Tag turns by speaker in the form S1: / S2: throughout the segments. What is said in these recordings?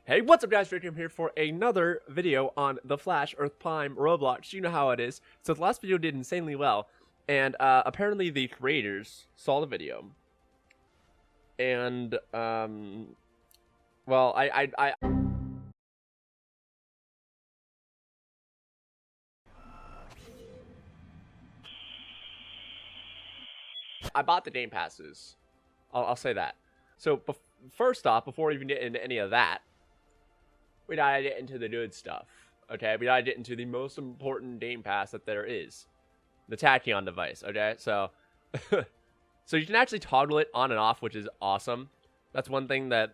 S1: Hey, what's up guys, Tachyon here for another video on the Flash Earth Prime Roblox. You know how it is. So the last video did insanely well, and apparently the creators saw the video. And, well, I bought the game passes. I'll say that. So, first off, before we even get into any of that, we gotta get into the good stuff, okay? We gotta get into the most important game pass that there is. The Tachyon device, okay? So, so you can actually toggle it on and off, which is awesome. That's one thing that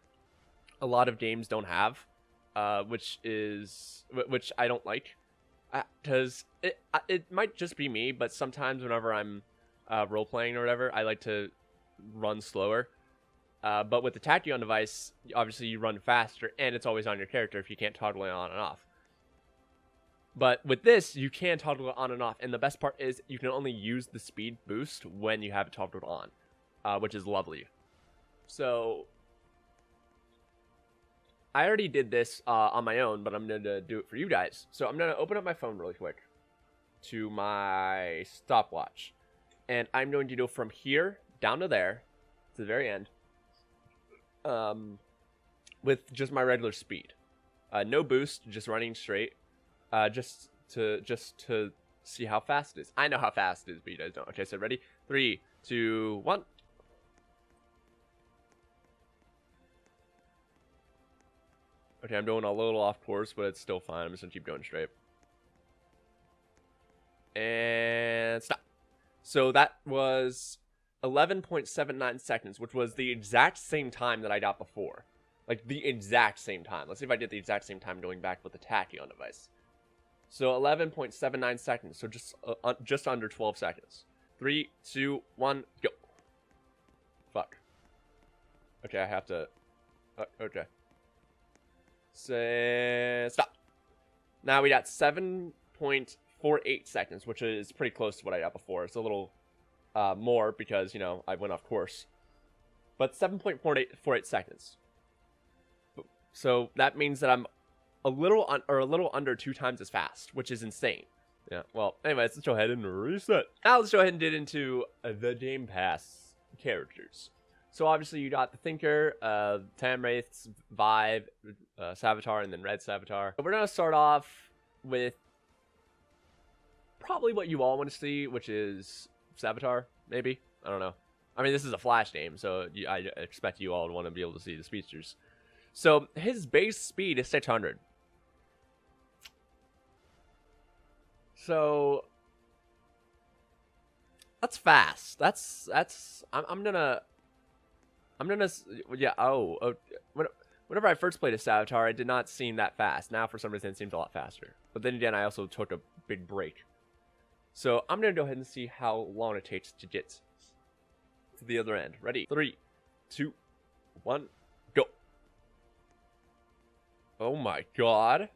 S1: a lot of games don't have, which I don't like. Because it might just be me, but sometimes whenever I'm role-playing or whatever, I like to run slower. But with the Tachyon device, obviously you run faster, and it's always on your character if you can't toggle it on and off. But with this, you can toggle it on and off, and the best part is you can only use the speed boost when you have it toggled on, which is lovely. So, I already did this on my own, but I'm going to do it for you guys. So I'm going to open up my phone really quick to my stopwatch, and I'm going to go from here down to there, to the very end. With just my regular speed, no boost, just running straight, just to see how fast it is. I know how fast it is, but you guys don't. Okay, so ready? 3, 2, 1. Okay, I'm doing a little off course, but it's still fine. I'm just gonna keep going straight. And stop. So that was 11.79 seconds, which was the exact same time that I got before. Like, the exact same time. Let's see if I did the exact same time going back with the Tachyon device. So, 11.79 seconds. So, just under 12 seconds. 3, 2, 1, go. Fuck. Okay, I have to... okay. Say... Stop. Now we got 7.48 seconds, which is pretty close to what I got before. It's a little... more because, you know, I went off course. But 7.48 seconds. So that means that I'm a little under 2 times as fast, which is insane. Yeah, well, anyways, let's go ahead and reset. Now let's go ahead and get into the Game Pass characters. So obviously you got the Thinker, Wraith, Vive, Sabitar, and then Red Sabitar. We're going to start off with probably what you all want to see, which is Sabitar, maybe? I don't know. I mean, this is a Flash game, so I expect you all to want to be able to see the speedsters. So, his base speed is 600. So, that's fast. I'm gonna, yeah, whenever I first played a Sabitar, it did not seem that fast. Now, for some reason, it seems a lot faster. But then again, I also took a big break. So, I'm going to go ahead and see how long it takes to get to the other end. Ready? 3, 2, 1, go. Oh my god.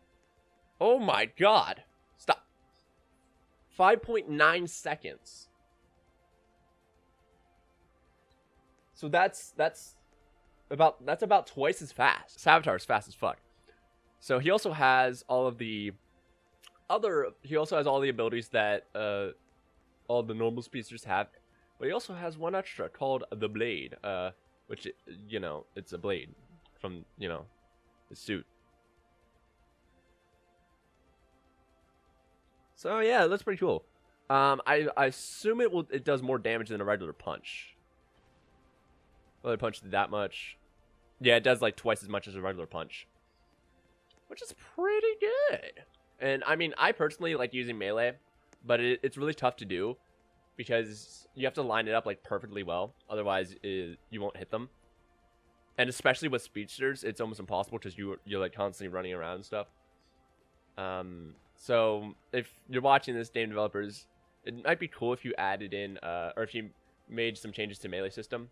S1: Oh my god. Stop. 5.9 seconds. So that's about twice as fast. Sabitar is fast as fuck. So he also has all of the he also has all the abilities that all the normal speedsters have, but he also has one extra called the Blade, which, you know, it's a blade from, you know, his suit. So yeah, that's pretty cool. I assume it does more damage than a regular punch. Well, it punched that much. Yeah, it does like twice as much as a regular punch, which is pretty good. And, I mean, I personally like using melee, but it's really tough to do because you have to line it up, like, perfectly well. Otherwise, you won't hit them. And especially with speedsters, it's almost impossible because you're, like, constantly running around and stuff. So, if you're watching this, game developers, it might be cool if you added in, or if you made some changes to melee system.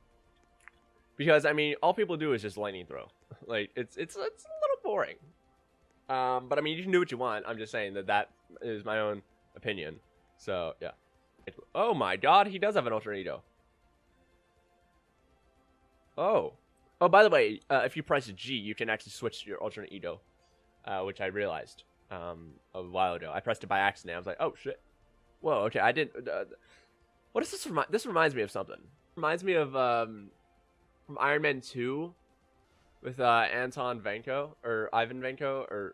S1: Because, I mean, all people do is just lightning throw. Like, it's a little boring. But I mean, you can do what you want. I'm just saying that is my own opinion. So, yeah. Oh my god, he does have an Ultra Nito. Oh. Oh, by the way, if you press G, you can actually switch to your alternate Edo, which I realized a while ago. I pressed it by accident. I was like, oh shit. Whoa, okay, I didn't. What does this remind? This reminds me of something. Reminds me of from Iron Man 2 with Anton Vanko or Ivan Vanko or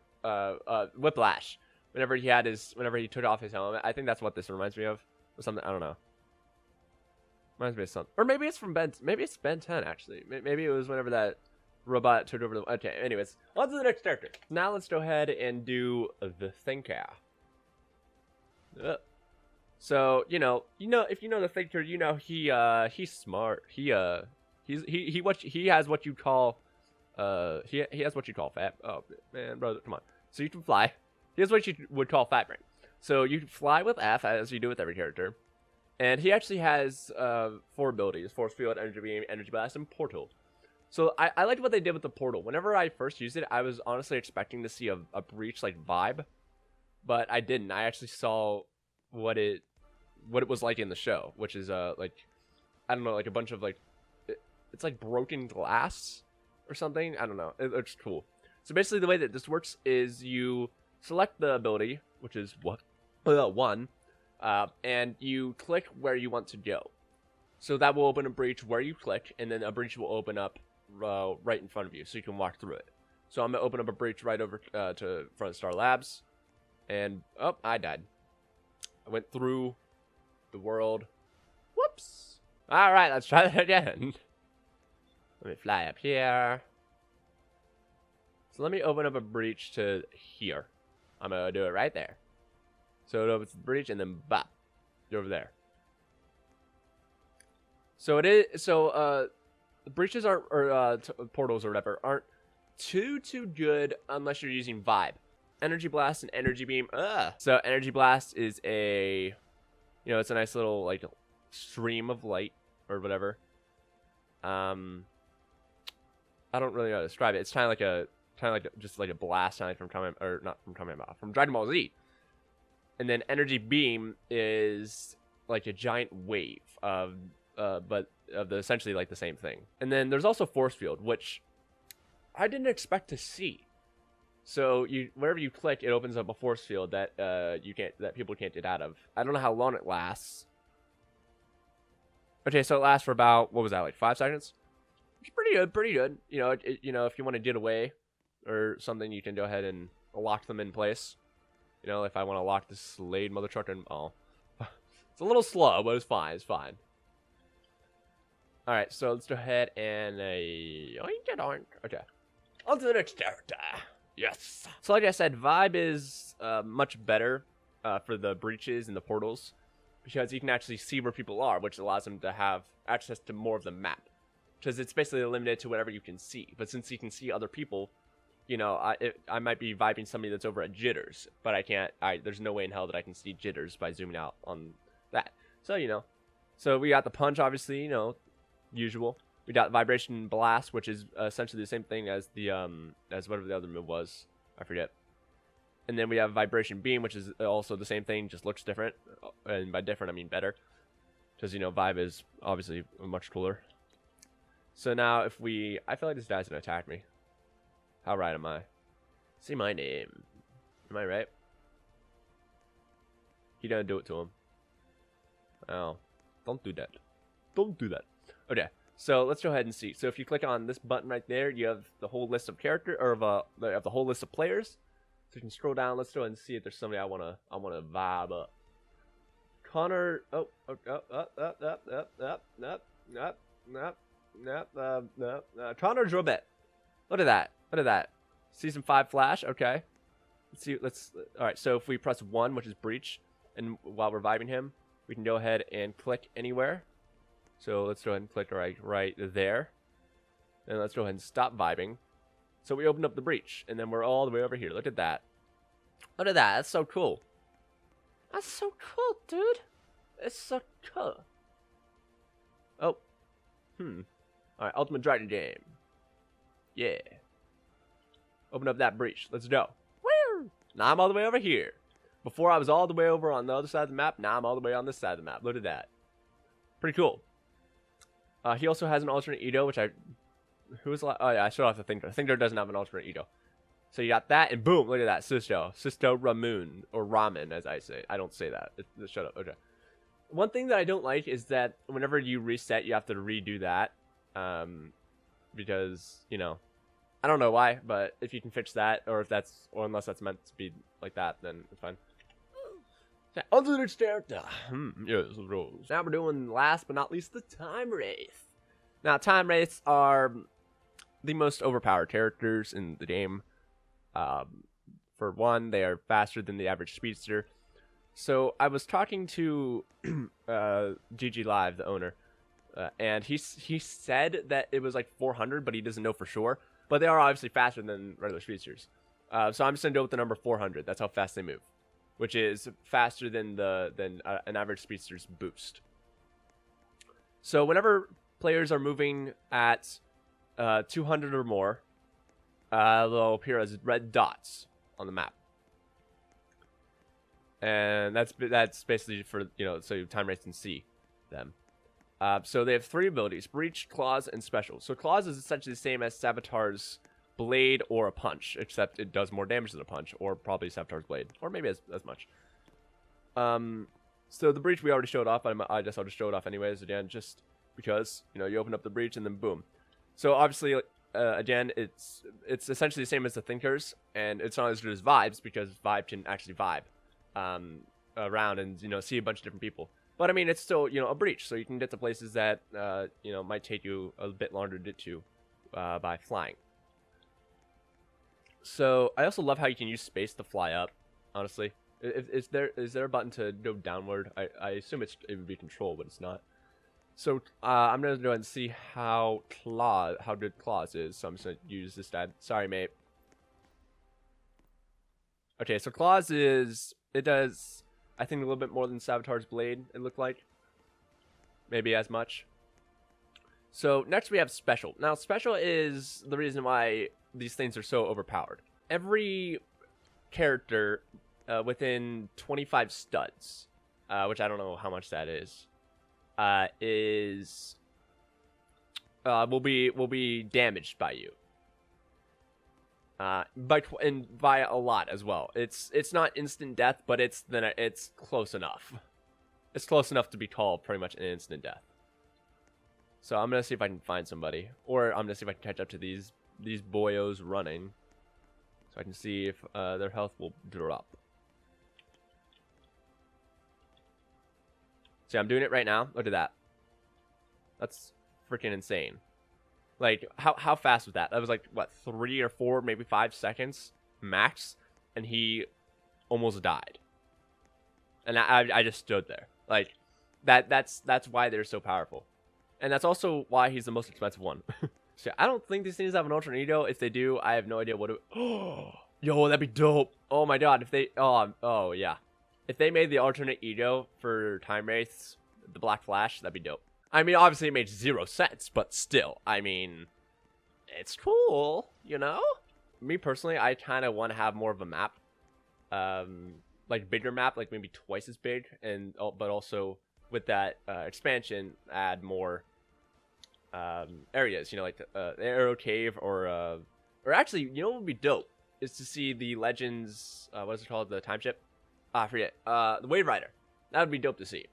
S1: Whiplash. Whenever he took off his helmet, I think that's what this reminds me of, or something. I don't know. Reminds me of something, or maybe it's from Ben. Maybe it's Ben 10 actually. Maybe it was whenever that robot took over the. Okay. Anyways, on to the next character. Now let's go ahead and do the Thinker. So if you know the Thinker, you know he's smart. He has what you call he has what you call fat. Oh man, brother, come on. So you can fly. He has what you would call fat brain. So you can fly with F, as you do with every character. And he actually has 4 abilities: Force Field, Energy Beam, Energy Blast, and Portal. So I liked what they did with the Portal. Whenever I first used it, I was honestly expecting to see a Breach like vibe, but I didn't. I actually saw what it was like in the show, which is like, I don't know, like a bunch of like, it's like broken glass or something. I don't know. It looks cool. So basically the way that this works is you select the ability, which is 1, and you click where you want to go. So that will open a breach where you click, and then a breach will open up right in front of you, so you can walk through it. So I'm going to open up a breach right over to front of Star Labs, and, oh, I died. I went through the world. Whoops. All right, let's try that again. Let me fly up here. So let me open up a breach to here. I'm going to do it right there. So it opens the breach, and then bop. You're over there. So it is, so, breaches aren't, or portals or whatever, aren't too good unless you're using Vibe. Energy Blast and Energy Beam, So Energy Blast is a, it's a nice little, like, stream of light, or whatever. I don't really know how to describe it. It's kind of like just like a blast, kind of from from Dragon Ball Z. And then Energy Beam is like a giant wave of, but of the essentially like the same thing. And then there's also Force Field, which I didn't expect to see. So wherever you click, it opens up a force field that people can't get out of. I don't know how long it lasts. Okay, so it lasts for about, what was that, like 5 seconds? It's pretty good. If you want to get away or something, you can go ahead and lock them in place. If I want to lock this Slade mother truck in, it's a little slow, but it's fine. All right, so let's go ahead and okay, on to the next character. Yes. So like I said, Vibe is much better for the breaches and the portals because you can actually see where people are, which allows them to have access to more of the map. Because it's basically limited to whatever you can see. But since you can see other people, I might be vibing somebody that's over at Jitters, but I can't. There's no way in hell that I can see Jitters by zooming out on that. So so we got the punch, obviously, usual. We got Vibration Blast, which is essentially the same thing as the as whatever the other move was. I forget. And then we have Vibration Beam, which is also the same thing, just looks different. And by different, I mean better. Because, Vibe is obviously much cooler. So now if I feel like this guy's going to attack me. How right am I? Say my name. Am I right? He didn't do it to him. Oh. Don't do that. Don't do that. Okay. So let's go ahead and see. So if you click on this button right there, you have the whole list of you have the whole list of players. So you can scroll down. Let's go ahead and see if there's somebody I wanna vibe up. Connor. Connor Drobet. Look at that. Season 5 Flash. Okay. Let's see. All right. So if we press 1, which is Breach, and while we're vibing him, we can go ahead and click anywhere. So let's go ahead and click right there. And let's go ahead and stop vibing. So we opened up the breach. And then we're all the way over here. Look at that. Look at that. That's so cool. That's so cool, dude. It's so cool. Oh. Alright, Ultimate Dragon Game. Yeah. Open up that breach. Let's go. Woo! Now I'm all the way over here. Before I was all the way over on the other side of the map. Now I'm all the way on this side of the map. Look at that. Pretty cool. He also has an alternate Edo, which Who was oh yeah, I showed off the Thinker. Thinker doesn't have an alternate Edo. So you got that, and boom, look at that, Sisto Ramun, or Ramen, as I say. I don't say that. Shut up. Okay. One thing that I don't like is that whenever you reset, you have to redo that, because you know, I don't know why, but if you can fix that, or unless that's meant to be like that, then it's fine. Yes, rules. Now we're doing, last but not least, the Time Wraith. Now, Time Wraiths are the most overpowered characters in the game. For one, they are faster than the average speedster. So I was talking to GG Live, the owner, and he said that it was like 400, but he doesn't know for sure. But they are obviously faster than regular speedsters. So I'm just gonna go with the number 400. That's how fast they move, which is faster than an average speedster's boost. So whenever players are moving at 200 or more, they'll appear as red dots on the map, and that's basically for, you know, so Time Wraiths can see them. So they have 3 abilities: Breach, Claws, and Special. So Claws is essentially the same as Sabitar's Blade or a Punch, except it does more damage than a Punch, or probably Sabitar's Blade, or maybe as much. So the Breach we already showed off. I guess I'll just show it off anyways again, just because, you know, you open up the Breach and then boom. So obviously, again, it's essentially the same as the Thinkers, and it's not as good as Vibes, because Vibe can actually vibe around and, you know, see a bunch of different people. But I mean, it's still, you know, a Breach, so you can get to places that you know, might take you a bit longer to get to by flying. So I also love how you can use space to fly up. Honestly, is there a button to go downward? I assume it would be Control, but it's not. So I'm gonna go ahead and see how good Claws is. So I'm just gonna use this guy. Sorry, mate. Okay, so Claws does, I think, a little bit more than Sabitar's Blade. It looked like, maybe as much. So next we have Special. Now Special is the reason why these things are so overpowered. Every character within 25 studs, which I don't know how much that is, will be damaged by you. By a lot as well. It's not instant death, but it's close enough. It's close enough to be called pretty much an instant death. So I'm gonna see if I can find somebody, or I'm gonna see if I can catch up to these boyos running, so I can see if their health will drop. See, I'm doing it right now. Look at that. That's freaking insane. Like, how fast was that? That was like, what, 3 or 4, maybe 5 seconds max, and he almost died. And I just stood there. Like, that's why they're so powerful. And that's also why he's the most expensive one. So I don't think these things have an alternate Edo. If they do, I have no idea what it... Oh, yo, that'd be dope. Oh my god, if they... Oh, yeah. If they made the alternate Edo for Time Wraiths, the Black Flash, that'd be dope. I mean, obviously it made 0 sense, but still, I mean, it's cool, you know? Me personally, I kind of want to have more of a map, like bigger map, like maybe twice as big, and but also with that expansion, add more areas, you know, like the Arrow Cave, or actually, you know what would be dope is to see the Legends, what is it called, the time ship? I forget, the Wave Rider. That would be dope to see.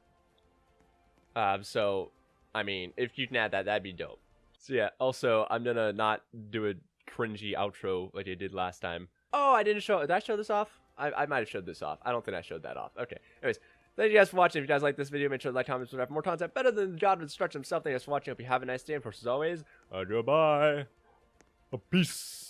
S1: So, I mean, if you can add that, that'd be dope. So yeah, also, I'm gonna not do a cringy outro like I did last time. Oh, I didn't show, did I show this off? I might have showed this off. I don't think I showed that off. Okay, anyways, thank you guys for watching. If you guys like this video, make sure to like, comment, subscribe for more content better than the job of destruction himself. Thank you guys for watching. Hope you have a nice day, and of course, as always, goodbye. Peace.